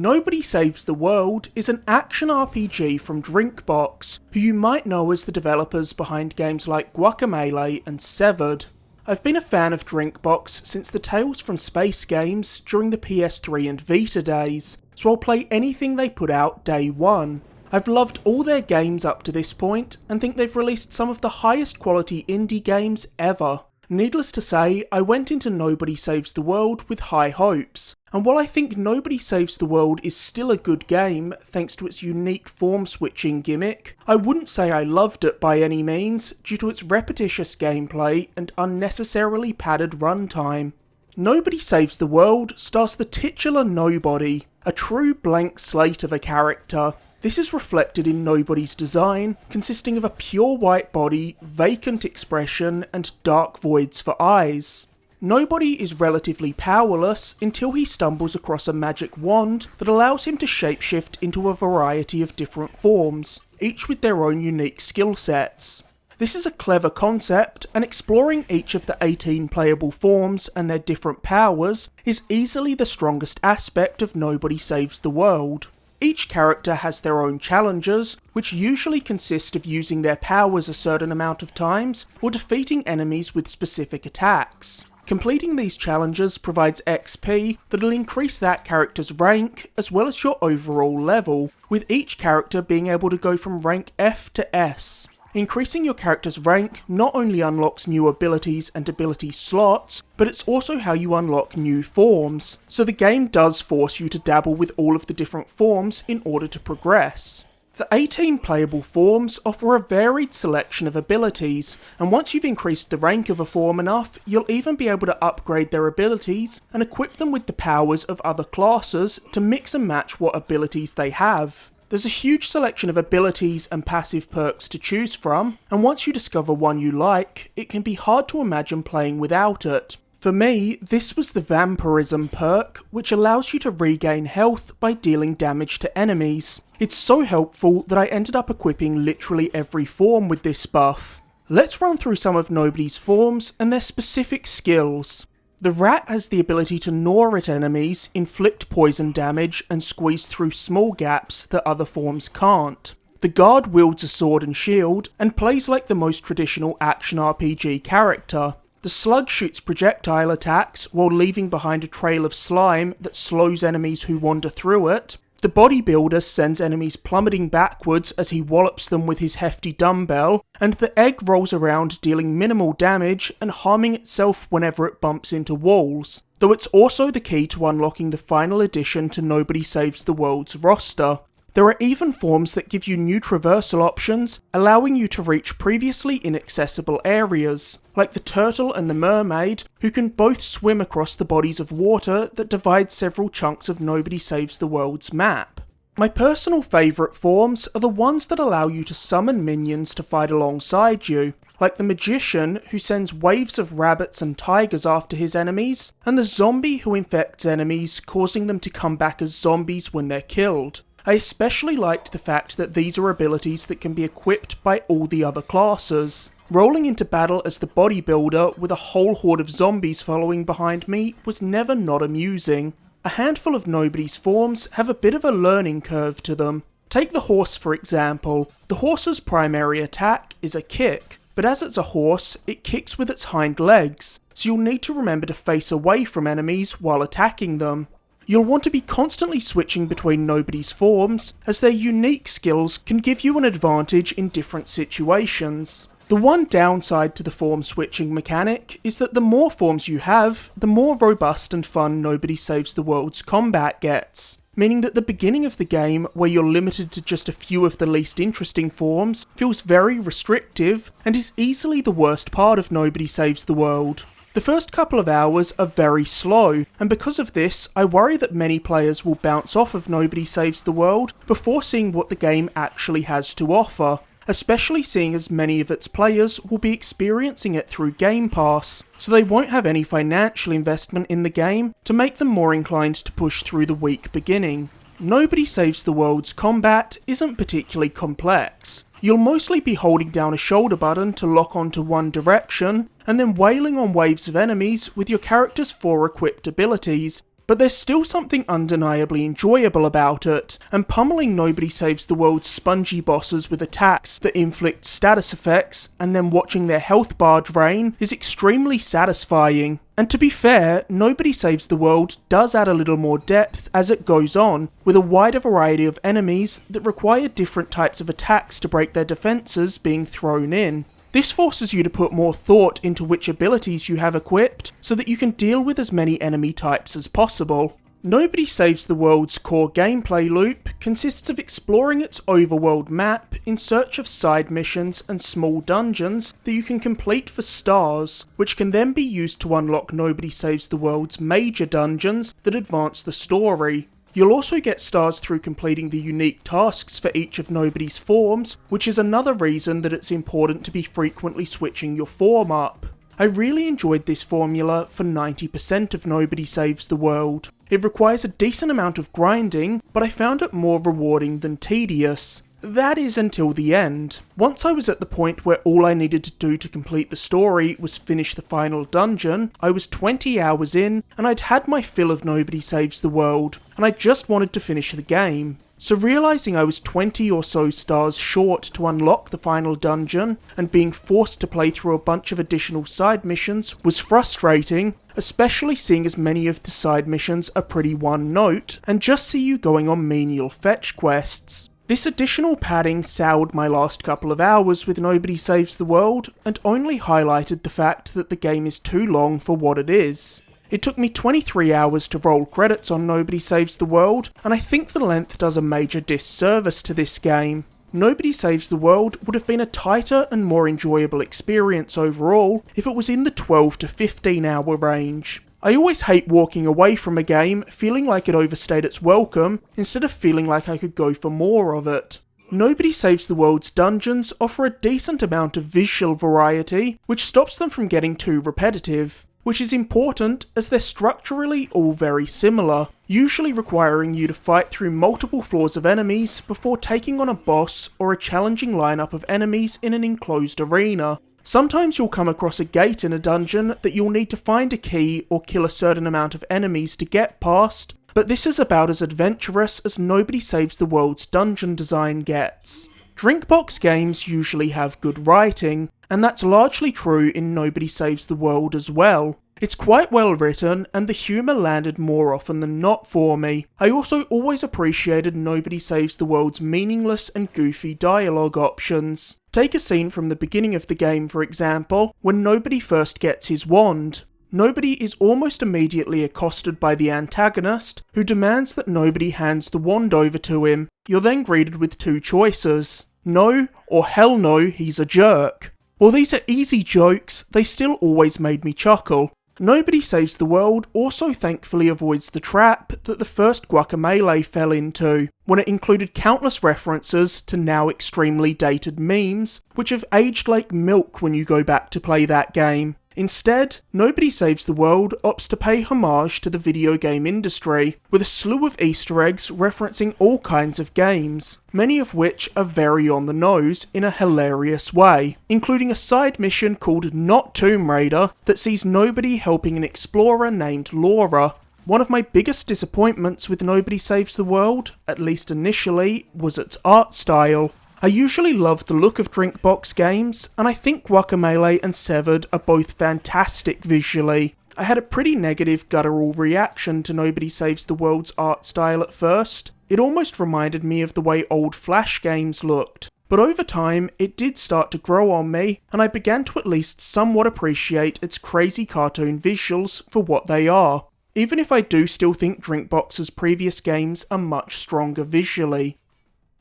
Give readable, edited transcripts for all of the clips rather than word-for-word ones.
Nobody Saves the World is an action RPG from Drinkbox, who you might know as the developers behind games like Guacamelee and Severed. I've been a fan of Drinkbox since the Tales from Space games during the PS3 and Vita days, so I'll play anything they put out day one. I've loved all their games up to this point, and think they've released some of the highest quality indie games ever. Needless to say, I went into Nobody Saves the World with high hopes, and while I think Nobody Saves the World is still a good game thanks to its unique form switching gimmick, I wouldn't say I loved it by any means due to its repetitious gameplay and unnecessarily padded runtime. Nobody Saves the World stars the titular Nobody, a true blank slate of a character. This is reflected in Nobody's design, consisting of a pure white body, vacant expression, and dark voids for eyes. Nobody is relatively powerless until he stumbles across a magic wand that allows him to shapeshift into a variety of different forms, each with their own unique skill sets. This is a clever concept, and exploring each of the 18 playable forms and their different powers is easily the strongest aspect of Nobody Saves the World. Each character has their own challenges, which usually consist of using their powers a certain amount of times, or defeating enemies with specific attacks. Completing these challenges provides XP that'll increase that character's rank, as well as your overall level, with each character being able to go from rank F to S. Increasing your character's rank not only unlocks new abilities and ability slots, but it's also how you unlock new forms, so the game does force you to dabble with all of the different forms in order to progress. The 18 playable forms offer a varied selection of abilities, and once you've increased the rank of a form enough, you'll even be able to upgrade their abilities and equip them with the powers of other classes to mix and match what abilities they have. There's a huge selection of abilities and passive perks to choose from, and once you discover one you like, it can be hard to imagine playing without it. For me, this was the Vampirism perk, which allows you to regain health by dealing damage to enemies. It's so helpful that I ended up equipping literally every form with this buff. Let's run through some of Nobody's forms and their specific skills. The Rat has the ability to gnaw at enemies, inflict poison damage, and squeeze through small gaps that other forms can't. The Guard wields a sword and shield, and plays like the most traditional action RPG character. The Slug shoots projectile attacks while leaving behind a trail of slime that slows enemies who wander through it. The Bodybuilder sends enemies plummeting backwards as he wallops them with his hefty dumbbell, and the Egg rolls around dealing minimal damage and harming itself whenever it bumps into walls, though it's also the key to unlocking the final addition to Nobody Saves the World's roster. There are even forms that give you new traversal options, allowing you to reach previously inaccessible areas, like the Turtle and the Mermaid, who can both swim across the bodies of water that divide several chunks of Nobody Saves the World's map. My personal favourite forms are the ones that allow you to summon minions to fight alongside you, like the Magician, who sends waves of rabbits and tigers after his enemies, and the Zombie, who infects enemies, causing them to come back as zombies when they're killed. I especially liked the fact that these are abilities that can be equipped by all the other classes. Rolling into battle as the Bodybuilder with a whole horde of zombies following behind me was never not amusing. A handful of Nobody's forms have a bit of a learning curve to them. Take the Horse for example. The horse's primary attack is a kick, but as it's a horse, it kicks with its hind legs, so you'll need to remember to face away from enemies while attacking them. You'll want to be constantly switching between Nobody's forms, as their unique skills can give you an advantage in different situations. The one downside to the form switching mechanic is that the more forms you have, the more robust and fun Nobody Saves the World's combat gets, meaning that the beginning of the game, where you're limited to just a few of the least interesting forms, feels very restrictive and is easily the worst part of Nobody Saves the World. The first couple of hours are very slow, and because of this, I worry that many players will bounce off of Nobody Saves the World before seeing what the game actually has to offer, especially seeing as many of its players will be experiencing it through Game Pass, so they won't have any financial investment in the game to make them more inclined to push through the weak beginning. Nobody Saves the World's combat isn't particularly complex. You'll mostly be holding down a shoulder button to lock onto one direction, and then wailing on waves of enemies with your character's 4 equipped abilities, but there's still something undeniably enjoyable about it, and pummeling Nobody Saves the World's spongy bosses with attacks that inflict status effects and then watching their health bar drain is extremely satisfying. And to be fair, Nobody Saves the World does add a little more depth as it goes on, with a wider variety of enemies that require different types of attacks to break their defences being thrown in. This forces you to put more thought into which abilities you have equipped, so that you can deal with as many enemy types as possible. Nobody Saves the World's core gameplay loop consists of exploring its overworld map in search of side missions and small dungeons that you can complete for stars, which can then be used to unlock Nobody Saves the World's major dungeons that advance the story. You'll also get stars through completing the unique tasks for each of Nobody's forms, which is another reason that it's important to be frequently switching your form up. I really enjoyed this formula for 90% of Nobody Saves the World. It requires a decent amount of grinding, but I found it more rewarding than tedious. That is until the end. Once I was at the point where all I needed to do to complete the story was finish the final dungeon, I was 20 hours in, and I'd had my fill of Nobody Saves the World, and I just wanted to finish the game. So realising I was 20 or so stars short to unlock the final dungeon, and being forced to play through a bunch of additional side missions was frustrating, especially seeing as many of the side missions are pretty one note, and just see you going on menial fetch quests. This additional padding soured my last couple of hours with Nobody Saves the World, and only highlighted the fact that the game is too long for what it is. It took me 23 hours to roll credits on Nobody Saves the World, and I think the length does a major disservice to this game. Nobody Saves the World would have been a tighter and more enjoyable experience overall if it was in the 12 to 15 hour range. I always hate walking away from a game feeling like it overstayed its welcome, instead of feeling like I could go for more of it. Nobody Saves the World's dungeons offer a decent amount of visual variety, which stops them from getting too repetitive, which is important as they're structurally all very similar, usually requiring you to fight through multiple floors of enemies before taking on a boss or a challenging lineup of enemies in an enclosed arena. Sometimes you'll come across a gate in a dungeon that you'll need to find a key or kill a certain amount of enemies to get past, but this is about as adventurous as Nobody Saves the World's dungeon design gets. Drinkbox games usually have good writing, and that's largely true in Nobody Saves the World as well. It's quite well written, and the humour landed more often than not for me. I also always appreciated Nobody Saves the World's meaningless and goofy dialogue options. Take a scene from the beginning of the game, for example, when Nobody first gets his wand. Nobody is almost immediately accosted by the antagonist, who demands that Nobody hands the wand over to him. You're then greeted with two choices: no, or hell no, he's a jerk. While these are easy jokes, they still always made me chuckle. Nobody Saves the World also thankfully avoids the trap that the first Guacamelee fell into, when it included countless references to now extremely dated memes, which have aged like milk when you go back to play that game. Instead, Nobody Saves the World opts to pay homage to the video game industry, with a slew of Easter eggs referencing all kinds of games, many of which are very on the nose in a hilarious way, including a side mission called Not Tomb Raider that sees Nobody helping an explorer named Laura. One of my biggest disappointments with Nobody Saves the World, at least initially, was its art style. I usually love the look of Drinkbox games, and I think Guacamelee and Severed are both fantastic visually. I had a pretty negative guttural reaction to Nobody Saves the World's art style at first. It almost reminded me of the way old Flash games looked. But over time, it did start to grow on me, and I began to at least somewhat appreciate its crazy cartoon visuals for what they are, even if I do still think Drinkbox's previous games are much stronger visually.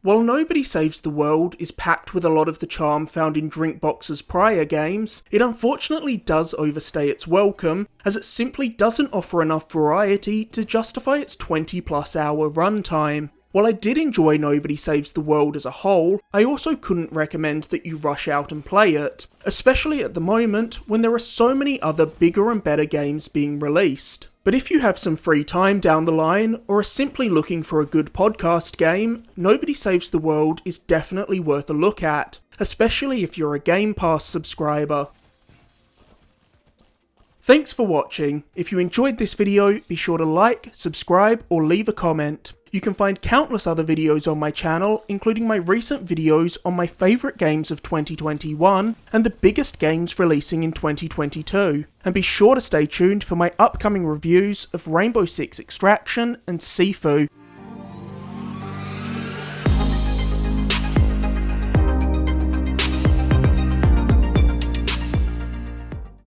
While Nobody Saves the World is packed with a lot of the charm found in Drinkbox's prior games, it unfortunately does overstay its welcome, as it simply doesn't offer enough variety to justify its 20+ hour runtime. While I did enjoy Nobody Saves the World as a whole, I also couldn't recommend that you rush out and play it, especially at the moment when there are so many other bigger and better games being released. But if you have some free time down the line, or are simply looking for a good podcast game, Nobody Saves the World is definitely worth a look at, especially if you're a Game Pass subscriber. Thanks for watching. If you enjoyed this video, be sure to like, subscribe, or leave a comment. You can find countless other videos on my channel, including my recent videos on my favourite games of 2021 and the biggest games releasing in 2022. And be sure to stay tuned for my upcoming reviews of Rainbow Six Extraction and Sifu.